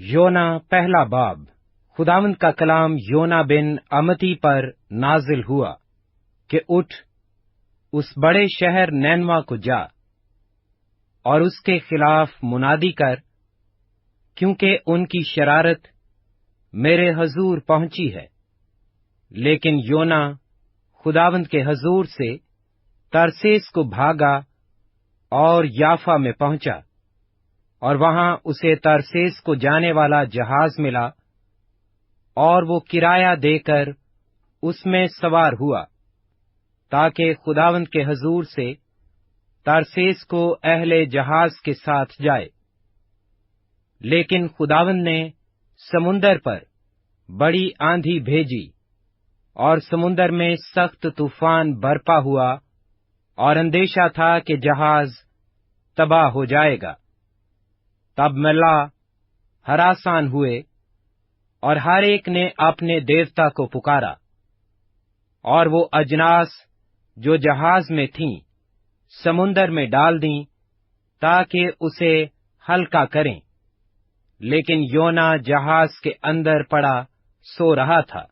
योना पहला बाब। खुदावंद का कलाम योना बिन अमित्ती पर नाजिल हुआ कि उठ, उस बड़े शहर नैनवा को जा और उसके खिलाफ मुनादी कर, क्योंकि उनकी शरारत मेरे हजूर पहुंची है। लेकिन योना खुदावंद के हजूर से तरसेस को भागा और याफा में पहुंचा, और वहां उसे तरसेस को जाने वाला जहाज मिला, और वो किराया देकर उसमें सवार हुआ, ताकि खुदावंद के हजूर से तरसेस को अहले जहाज के साथ जाए। लेकिन खुदावंद ने समुन्दर पर बड़ी आंधी भेजी, और समुन्दर में सख्त तूफान बरपा हुआ, और अंदेशा था कि जहाज तबाह हो जाएगा। तब मल्लाह हरासान हुए, और हर एक ने अपने देवता को पुकारा, और वो अजनास जो जहाज में थीं समुन्दर में डाल दीं, ताकि उसे हल्का करें। लेकिन योना जहाज के अंदर पड़ा सो रहा था।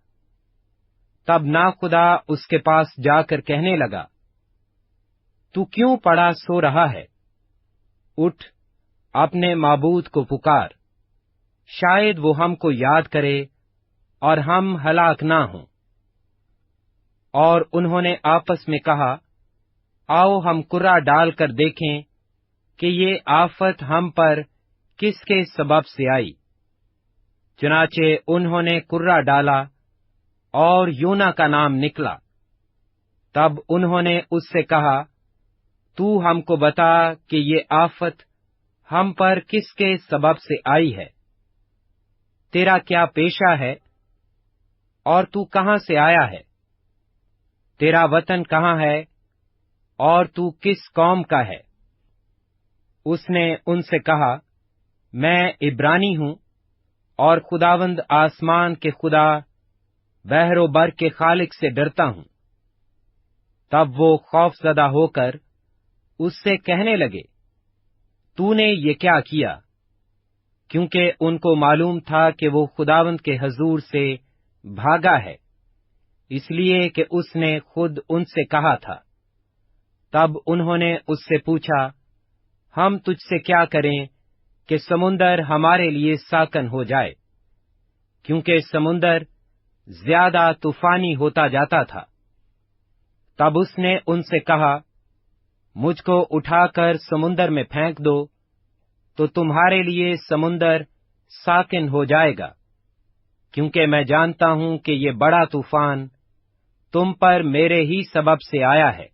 तब नाखुदा उसके पास जाकर कहने लगा, तू क्यों पड़ा सो रहा है? उठ, अपने माबूद को पुकार, शायद वो हमको याद करे और हम हलाक ना हों। और उन्होंने आपस में कहा, आओ हम कुर्रा डालकर देखें कि ये आफत हम पर किसके सबब से आई। चुनाचे उन्होंने कुर्रा डाला, और योना का नाम निकला। तब उन्होंने उससे कहा, तू हमको बता कि ये आफत हम पर किसके सबब से आई है। तेरा क्या पेशा है, और तू कहाँ से आया है? तेरा वतन कहाँ है, और तू किस कौम का है? उसने उनसे कहा, मैं इब्रानी हूँ, और खुदावंद आसमान के खुदा बहरो बर के खालिक से डरता हूँ। तब वो खौफजदा होकर उससे कहने लगे, तूने ये क्या किया? क्योंकि उनको मालूम था कि वो खुदावंद के हजूर से भागा है, इसलिए कि उसने खुद उनसे कहा था। तब उन्होंने उससे पूछा, हम तुझसे क्या करें कि समुन्दर हमारे लिए साकन हो जाए? क्योंकि समुन्दर ज्यादा तूफानी होता जाता था। तब उसने उनसे कहा, मुझको उठाकर समुन्दर में फेंक दो, तो तुम्हारे लिए समुन्दर साकिन हो जाएगा, क्योंकि मैं जानता हूं कि ये बड़ा तूफान तुम पर मेरे ही सबब से आया है।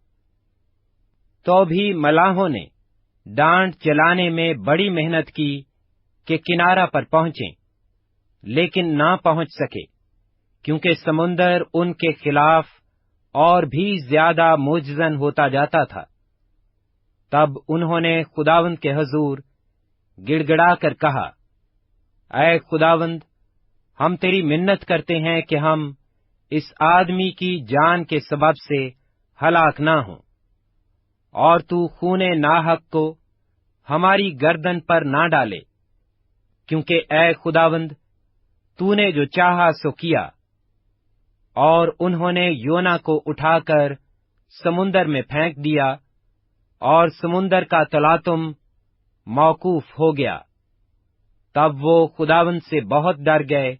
तो भी मलाहों ने डांट चलाने में बड़ी मेहनत की कि किनारा पर पहुंचें, लेकिन ना पहुंच सके, क्योंकि समुन्दर उनके खिलाफ और भी ज्यादा मुजजन होता जाता था। तब उन्होंने खुदावंद के हजूर गिड़गिड़ा कर कहा, ऐ खुदावंद, हम तेरी मिन्नत करते हैं कि हम इस आदमी की जान के सबब से हलाक ना हों, और तू खूने नाहक को हमारी गर्दन पर ना डाले, क्योंकि ऐ खुदावंद, तूने जो चाहा सो किया। और उन्होंने योना को उठाकर समुन्दर में फेंक दिया, और समुन्दर का तलातुम मौकूफ हो गया। तब वो खुदावंद से बहुत डर गए,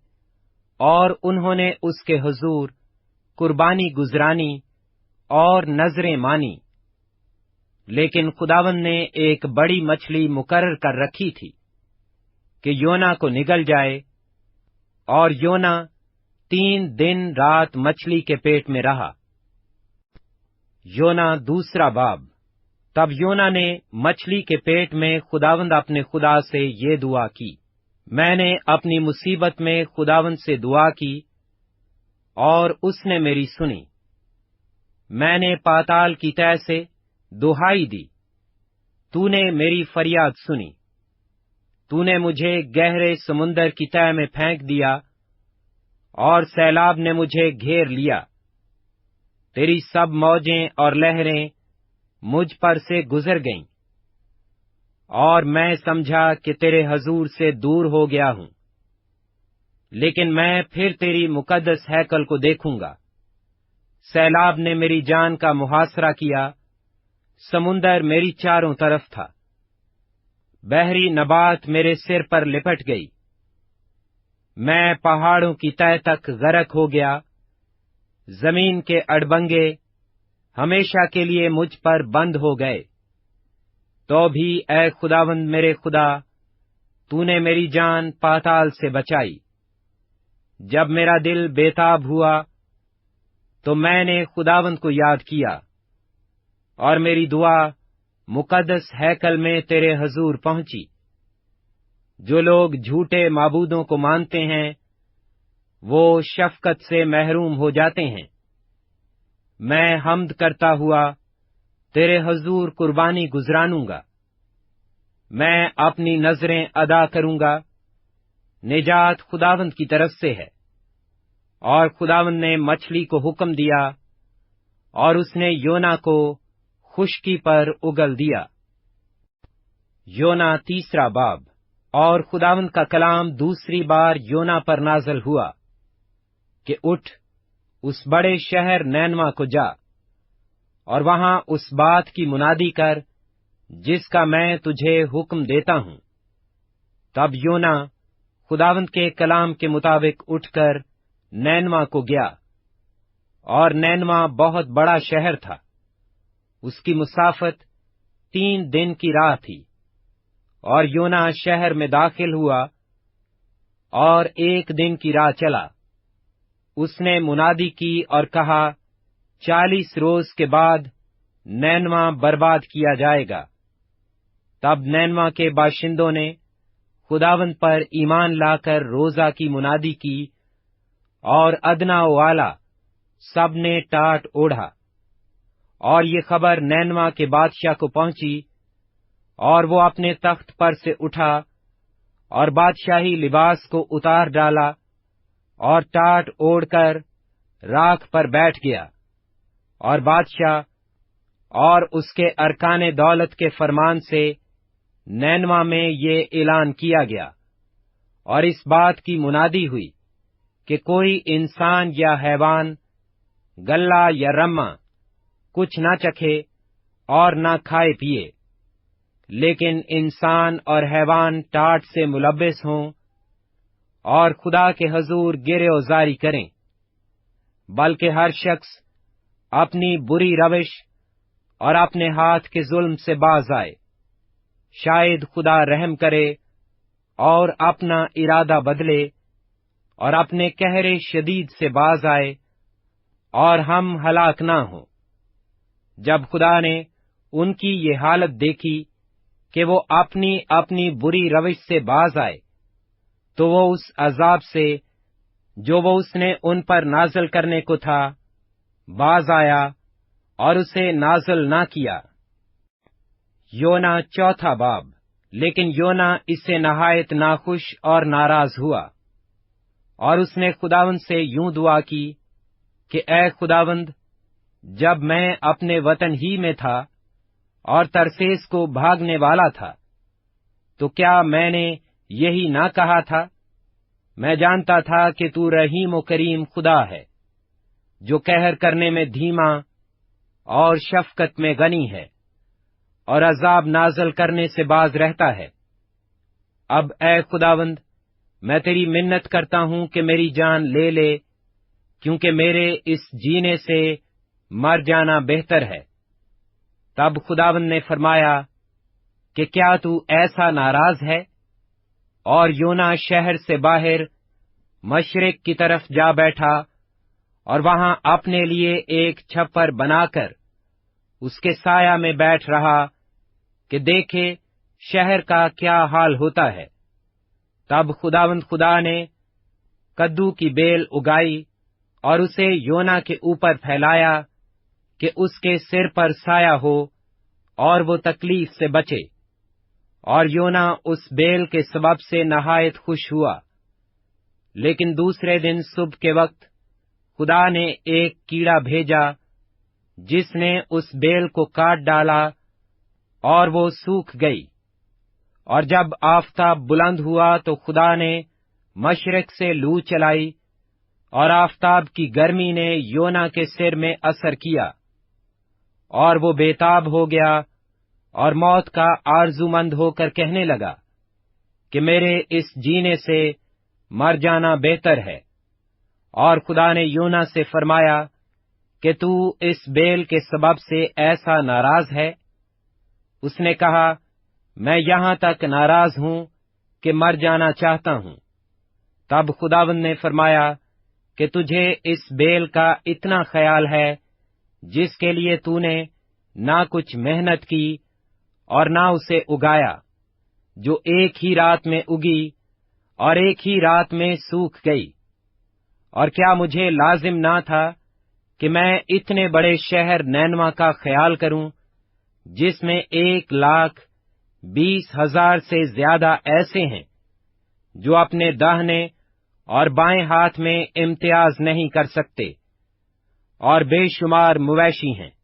और उन्होंने उसके हुजूर कुर्बानी गुजरानी और नजरें मानी। लेकिन खुदावंद ने एक बड़ी मछली मुकर्रर कर रखी थी कि योना को निगल जाए, और योना 3 दिन रात मछली के पेट में रहा। योना दूसरा बाब। तब योना ने मछली के पेट में खुदावंद अपने खुदा से ये दुआ की, मैंने अपनी मुसीबत में खुदावंद से दुआ की, और उसने मेरी सुनी। मैंने पाताल की तह से दुहाई दी, तूने मेरी फरियाद सुनी। तूने मुझे गहरे समुन्दर की तह में फेंक दिया, और सैलाब ने मुझे घेर लिया। तेरी सब मौजें और लहरें मुझ पर से गुजर गईं, और मैं समझा कि तेरे हजूर से दूर हो गया हूँ। लेकिन मैं फिर तेरी मुकद्दस हैकल को देखूंगा। सैलाब ने मेरी जान का मुहासरा किया, समुंदर मेरी चारों तरफ था, बहरी नबात मेरे सिर पर लिपट गई। मैं पहाड़ों की तह तक गरक हो गया, जमीन के अड़बंगे हमेशा के लिए मुझ पर बंद हो गए। तो भी ऐ खुदावंद मेरे खुदा, तूने मेरी जान पाताल से बचाई। जब मेरा दिल बेताब हुआ तो मैंने खुदावंद को याद किया, और मेरी दुआ मुकद्दस हैकल में तेरे हजूर पहुंची। जो लोग झूठे माबूदों को मानते हैं, वो शफकत से महरूम हो जाते हैं। मैं हम्द करता हुआ तेरे हजूर कुर्बानी गुजरानूंगा। मैं अपनी नजरें अदा करूंगा, निजात खुदावंद की तरफ से है। और खुदावंद ने मछली को हुक्म दिया, और उसने योना को खुश्की पर उगल दिया। योना तीसरा बाब। और खुदावंद का कलाम दूसरी बार योना पर नाज़िल हुआ कि उठ, उस बड़े शहर नैनवा को जा, और वहां उस बात की मुनादी कर जिसका मैं तुझे हुक्म देता हूं। तब योना खुदावंद के कलाम के मुताबिक उठकर नैनवा को गया, और नैनवा बहुत बड़ा शहर था। उसकी मुसाफत 3 दिन की राह थी। और योना शहर में दाखिल हुआ और 1 दिन की राह चला। उसने मुनादी की और कहा, 40 रोज के बाद नैनवा बर्बाद किया जाएगा। तब नैनवा के बाशिंदों ने खुदावंद पर ईमान लाकर रोजा की मुनादी की, और अदना वाला सब ने टाट ओढ़ा। और ये खबर नैनवा के बादशाह को पहुंची, और वो अपने तख्त पर से उठा और बादशाही लिबास को उतार डाला, और टाट ओढ़कर राख पर बैठ गया। और बादशाह और उसके अरकाने दौलत के फरमान से नैनवा में ये ऐलान किया गया, और इस बात की मुनादी हुई कि कोई इंसान या हैवान, गल्ला या रम्मा कुछ न चखे और न खाए पिए, लेकिन इंसान और हैवान टाट से मुलव्वस हों और खुदा के हजूर गिरओजारी करें, बल्कि हर शख्स अपनी बुरी रविश और अपने हाथ के जुल्म से बाज आए। शायद खुदा रहम करे और अपना इरादा बदले और अपने कहरे शदीद से बाज आए, और हम हलाक ना हों। जब खुदा ने उनकी ये हालत देखी कि वो अपनी अपनी बुरी रविश से बाज आए, तो वो उस अजाब से जो वो उसने उन पर नाज़िल करने को था बाज आया, और उसे नाज़िल ना किया। योना चौथा बाब। लेकिन योना इससे नहायत नाखुश और नाराज हुआ, और उसने खुदावंद से यूं दुआ की कि ऐ खुदावंद, जब मैं अपने वतन ही में था और तरसेस को भागने वाला था, तो क्या मैंने यही ना कहा था? मैं जानता था कि तू रहीम व करीम खुदा है, जो कहर करने में धीमा और शफकत में गनी है, और अजाब नाज़िल करने से बाज रहता है। अब ऐ खुदावंद, मैं तेरी मिन्नत करता हूं कि मेरी जान ले ले, क्योंकि मेरे इस जीने से मर जाना बेहतर है। तब खुदावंद ने फरमाया कि क्या तू ऐसा नाराज है? और योना शहर से बाहर मशरिक की तरफ जा बैठा, और वहां अपने लिए एक छप्पर बनाकर उसके साया में बैठ रहा कि देखे शहर का क्या हाल होता है। तब खुदावंद खुदा ने कद्दू की बेल उगाई और उसे योना के ऊपर फैलाया कि उसके सिर पर साया हो और वो तकलीफ से बचे। और योना उस बेल के सबब से नहायत खुश हुआ। लेकिन दूसरे दिन सुबह के वक्त खुदा ने एक कीड़ा भेजा, जिसने उस बेल को काट डाला, और वो सूख गई। और जब आफताब बुलंद हुआ तो खुदा ने मशरक से लू चलाई, और आफताब की गर्मी ने योना के सिर में असर किया, और वो बेताब हो गया और मौत का आरजूमंद होकर कहने लगा कि मेरे इस जीने से मर जाना बेहतर है। और खुदा ने योना से फरमाया कि तू इस बेल के सबब से ऐसा नाराज है? उसने कहा, मैं यहां तक नाराज हूं कि मर जाना चाहता हूं। तब खुदावंद ने फरमाया कि तुझे इस बेल का इतना ख्याल है, जिसके लिए तूने ना कुछ मेहनत की और ना उसे उगाया, जो एक ही रात में उगी और एक ही रात में सूख गई। और क्या मुझे लाजिम ना था कि मैं इतने बड़े शहर नैनवा का ख्याल करूं, जिसमें 1,20,000 से ज्यादा ऐसे हैं जो अपने दाहिने और बाएं हाथ में इम्तियाज नहीं कर सकते, और बेशुमार मवेशी हैं।